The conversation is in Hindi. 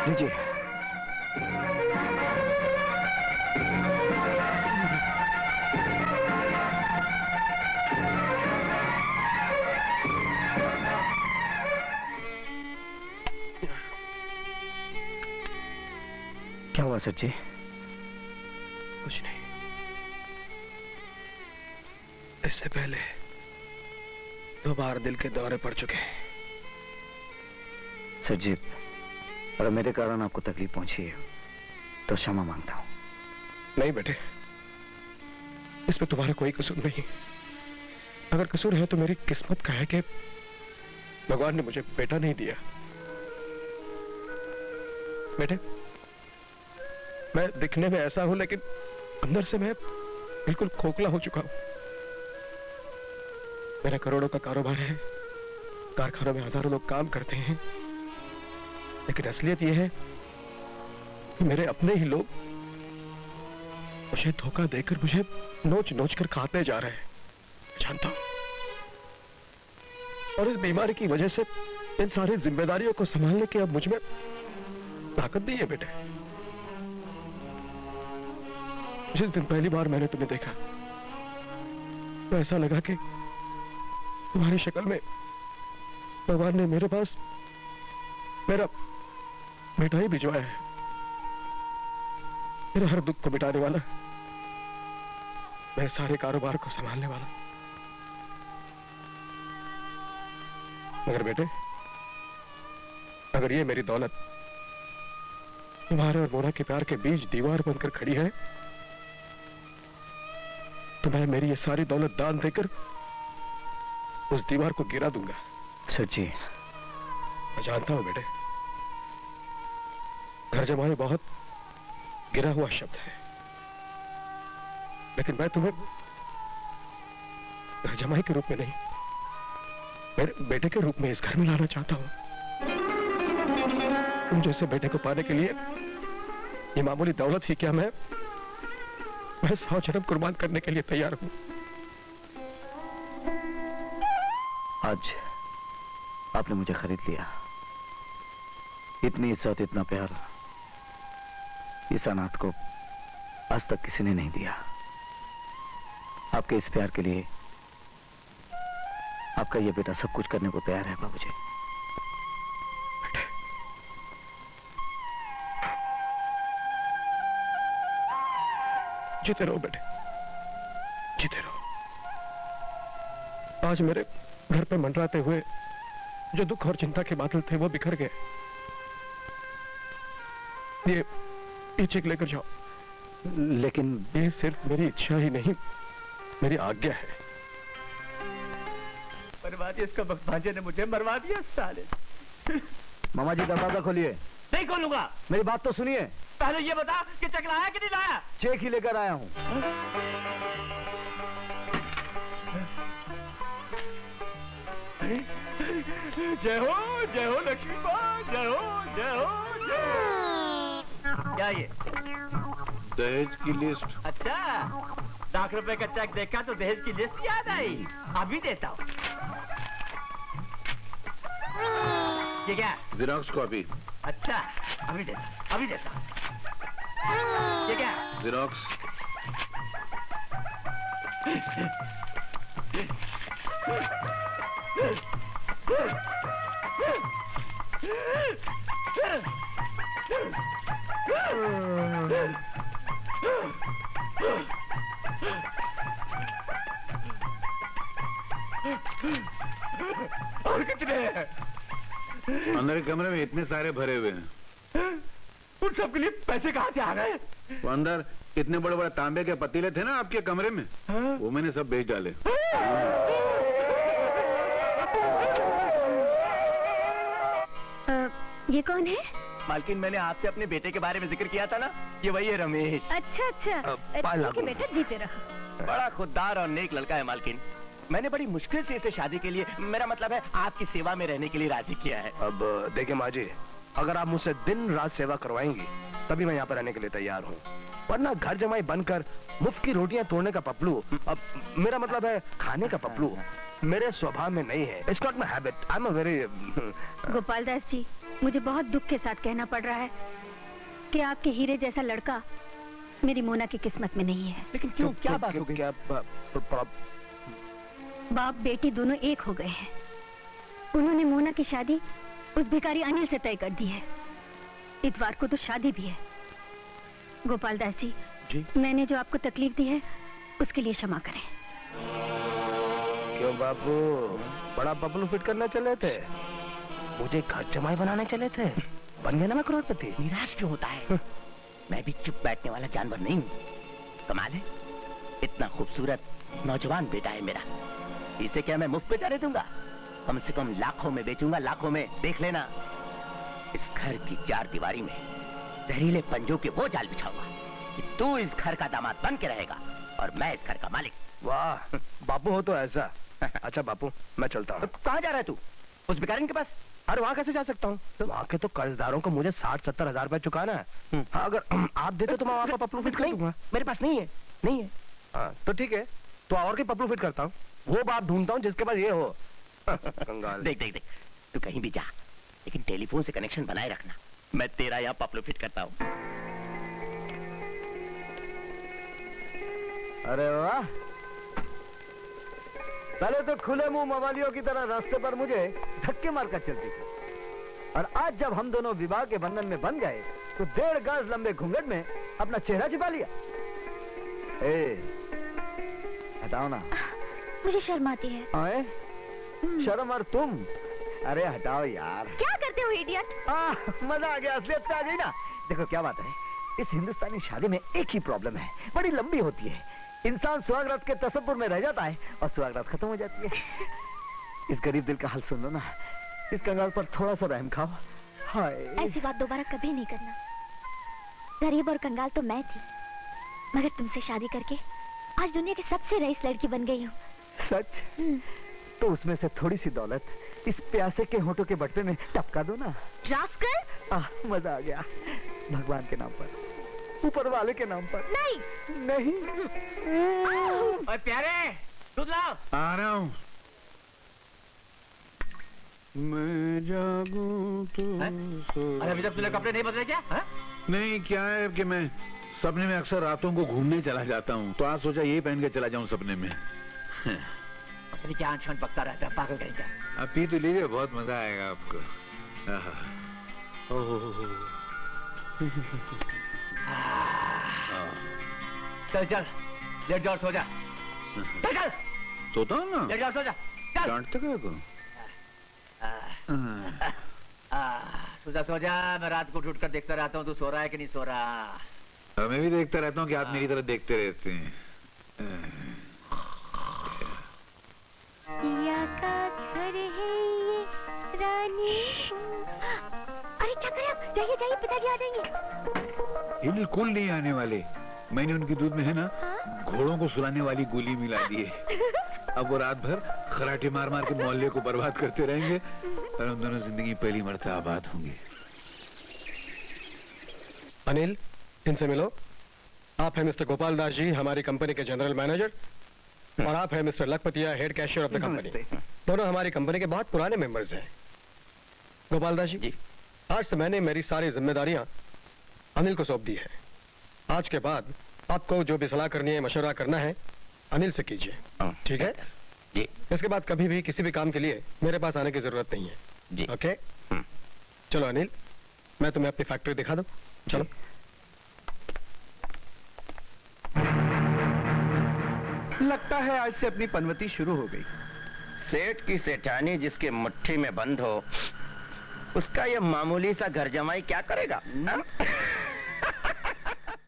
लीजिए। क्या हुआ सर जी? कुछ नहीं। इससे पहले 2 बार दिल के दौरे पड़ चुके हैं। सर जी, अगर मेरे कारण आपको तकलीफ पहुंची है तो क्षमा मांगता हूं। नहीं बेटे, इसमें तुम्हारा कोई कसूर नहीं। अगर कसूर है तो मेरी किस्मत का है कि भगवान ने मुझे बेटा नहीं दिया। बेटे, मैं दिखने में ऐसा हूं लेकिन अंदर से मैं बिल्कुल खोखला हो चुका हूं। मेरा करोड़ों का कारोबार है, कारखानों में हजारों लोग काम करते हैं, लेकिन असलियत यह है कि मेरे अपने ही लोग मुझे धोखा देकर मुझे नोच नोच कर खाते जा रहे हैं। जानता हूं, और इस बीमारी की वजह से इन सारी जिम्मेदारियों को संभालने की अब मुझ में ताकत नहीं है बेटे। जिस दिन पहली बार मैंने तुम्हें देखा तो ऐसा लगा कि तुम्हारी शक्ल में भगवान ने मेरे पास मेरा बेटा ही भिजवाया है, मेरे हर दुख को मिटाने वाला, मेरे सारे कारोबार को संभालने वाला। मगर बेटे, अगर ये मेरी दौलत तुम्हारे और मोना के प्यार के बीच दीवार बनकर खड़ी है तो मैं मेरी ये सारी दौलत दान देकर उस दीवार को गिरा दूंगा। सर जी, मैं जानता हूं बेटे, घर जमाई बहुत गिरा हुआ शब्द है, लेकिन मैं तुम्हें घर जमाई के रूप में नहीं, मेरे बेटे के रूप में इस घर में लाना चाहता हूं। तुम जैसे बेटे को पाने के लिए ये मामूली दौलत ही क्या, मैं 100 जन्म कुर्बान करने के लिए तैयार हूं। आज आपने मुझे खरीद लिया। इतनी इज्जत, इतना प्यार इस अनाथ को आज तक किसी ने नहीं दिया। आपके इस प्यार के लिए आपका ये बेटा सब कुछ करने को तैयार है बाबूजी। जीते रहो बेटे, जीते रहो। आज मेरे घर पे मंडराते हुए जो दुख और चिंता के बादल थे वो बिखर गए। ये चीख लेकर जाओ। लेकिन ये सिर्फ मेरी इच्छा ही नहीं, मेरी आज्ञा है। मरवा दिया इसका भांजे ने, मुझे मरवा दिया साले। मामा जी दरवाजा खोलिए। नहीं खोलूंगा। मेरी बात तो सुनिए। पहले ये बता कि चेक लाया कि नहीं लाया। चेक ही लेकर आया हूं। जय हो लक्ष्मी माँ, जय हो जय हो जय। क्या ये दहेज की लिस्ट? अच्छा, ₹1,00,000 का चेक देखा तो दहेज की लिस्ट याद आई। अभी देता हूँ। ये क्या? Xerox copy. अच्छा, अभी देता, अभी देता। ये क्या? जेरॉक्स। और कितने हैं? अंदर के कमरे में इतने सारे भरे हुए हैं। उन सब के लिए पैसे कहाँ से आ गए? वो अंदर इतने बड़े बड़े तांबे के पतीले थे ना आपके कमरे में, वो मैंने सब बेच डाले। ये कौन है? मालकिन, मैंने आपसे अपने बेटे के बारे में जिक्र किया था ना, ये वही है रमेश। अच्छा अच्छा, ठीक है बेटा, जीते रहो। बड़ा खुददार और नेक लड़का है मालकिन। मैंने बड़ी मुश्किल से इसे शादी के लिए, मेरा मतलब है आपकी सेवा में रहने के लिए राजी किया है। अब देखिए माँ जी, अगर आप मुझसे दिन रात सेवा करवाएंगी तभी मैं यहाँ पर रहने के लिए तैयार हूँ, वरना घर जमाई बनकर मुफ्त की रोटियां तोड़ने का पपलू, अब मेरा मतलब है खाने का पपलू, मेरे स्वभाव में नहीं है। It's not my habit. I am a very Gopal Das ji, मुझे बहुत दुख के साथ कहना पड़ रहा है कि आपके हीरे जैसा लड़का मेरी मोना की किस्मत में नहीं है। लेकिन क्यों, क्या बात हो गई? क्या बाप बेटी दोनों एक हो गए हैं। उन्होंने मोना की शादी उस भिखारी अनिल से तय कर दी है। इतवार को तो शादी भी है। गोपाल दास जी, मैंने जो आपको तकलीफ दी है उसके लिए क्षमा करें। क्यों बाबू, बड़ा बबलू फिट करना चले थे? मुझे घर जमाई बनाने चले थे? बन गया ना मैं करोड़पति। निराश क्यों होता है? मैं भी चुप बैठने वाला जानवर नहीं हूँ। कमाल है, इतना खूबसूरत नौजवान बेटा है मेरा। इसे क्या मैं मुफ्त में जाने दूंगा? कम से कम लाखों में बेचूंगा, लाखों में। देख लेना, इस घर की 4 दीवारी में जहरीले पंजों के वो जाल बिछाऊंगा कि तू इस घर का दामाद बन के रहेगा और मैं इस घर का मालिक। वाह, बापू हो तो ऐसा। अच्छा बापू, मैं चलता हूँ। कहाँ जा रहा है तू? उस भिखारी के पास? अरे वहाँ कैसे जा सकता हूँ? वहाँ के तो कर्जदारों को मुझे 60-70 हजार रुपए चुकाना है। हाँ, अगर आप देते तो मैं वहाँ का पपलू फिट कर दूंगा। मेरे पास नहीं है, नहीं है। हाँ, तो ठीक है, तो और के पपलू फिट करता हूँ। वो बाप ढूंढता हूँ जिसके पास ये हो। कंगाल। देख देख देख, तू कहीं भी जा, लेकिन टेलीफोन से कनेक्शन बनाए रखना। मैं तेरा यहाँ पपलू फिट करता हूँ। अरे वाह, पहले तो खुले मुंह मवालियों की तरह रास्ते पर मुझे धक्के मारकर चलती थी, और आज जब हम दोनों विवाह के बंधन में बंध गए तो 1.5 गज लंबे घूंघट में अपना चेहरा छिपा लिया। हटाओ ना। मुझे शर्म आती है। आए? शर्म और तुम? अरे हटाओ यार। क्या करते हो इडियट? मजा आ गया, असलियत पे आ गई ना। देखो क्या बात है, इस हिंदुस्तानी शादी में एक ही प्रॉब्लम है, बड़ी लंबी होती है। इंसान सुहागरात के तसव्वुर में रह जाता है और सुहागरात खत्म हो जाती है। इस गरीब दिल का हाल सुन लो ना, इस कंगाल पर थोड़ा सा रहम खाओ। हाय, ऐसी बात दोबारा कभी नहीं करना। गरीब और कंगाल तो मैं थी, मगर तुमसे शादी करके आज दुनिया की सबसे रईस लड़की बन गई हूँ। सच? तो उसमें से थोड़ी सी दौलत इस प्यासे के होठों के बट्टे में टपका दो ना। रास्कल! मजा आ गया। भगवान के नाम पर, ऊपर वाले के नाम पर। नहीं। ओए प्यारे, दूध लाओ। आ रहा हूँ। मैं जागूं तो अरे अभी तक तूने कपड़े नहीं बदले क्या? हा? नहीं, क्या है कि मैं सपने में अक्सर रातों को घूमने चला जाता हूँ, तो आज सोचा यही पहन के चला जाऊँ सपने में। अरे क्या आंख पकता रहता है, पागल कहीं का। अब पी तो लीजिए, बहुत मजा आएगा आपको। चल चल, लेट जाओ, सो जा। चल चल, सोता हूँ ना। लेट जाओ, सो जा। चल। डांटते क्या को? सो जा। मैं रात को उठ कर देखता रहता हूँ तू सो रहा है कि नहीं सो रहा। मैं भी देखता रहता हूँ कि आप मेरी तरफ देखते रहते हैं। पिया का घर है ये रानी। अरे क्या करें अब? जाइए जाइए, पिताजी आ जाएंगे। बिल्कुल नहीं आने वाले। मैंने उनके दूध में है ना, घोड़ों को सुलाने वाली गोली मिला दी है। अब वो रात भर खराटे मार मार के मोहल्ले को बर्बाद करते रहेंगे और हम दोनों जिंदगी पहली मरतबा आबाद होंगे। अनिल, इनसे मिलो। आप हैं मिस्टर गोपाल दास जी, हमारी कंपनी के जनरल मैनेजर, और आप हैं mister Lakhpatiya, head cashier of the company. दोनों हमारी कंपनी के बहुत पुराने मेंबर्स हैं। गोपाल दास जी, आज से मैंने मेरी सारी जिम्मेदारियां अनिल को सौंप दी है। आज के बाद आपको जो भी सलाह करनी है, मशवरा करना है, अनिल से कीजिए। ठीक है जी। इसके बाद कभी भी किसी भी काम के लिए मेरे पास आने की जरूरत नहीं है जी। ओके? चलो अनिल, मैं तुम्हें अपनी फैक्ट्री दिखा दूं। चलो। लगता है आज से अपनी पनवती शुरू हो गई। सेठ की सेठानी जिसके मुट्ठी में बंद हो, उसका ये मामूली सा घर जमाई क्या करेगा?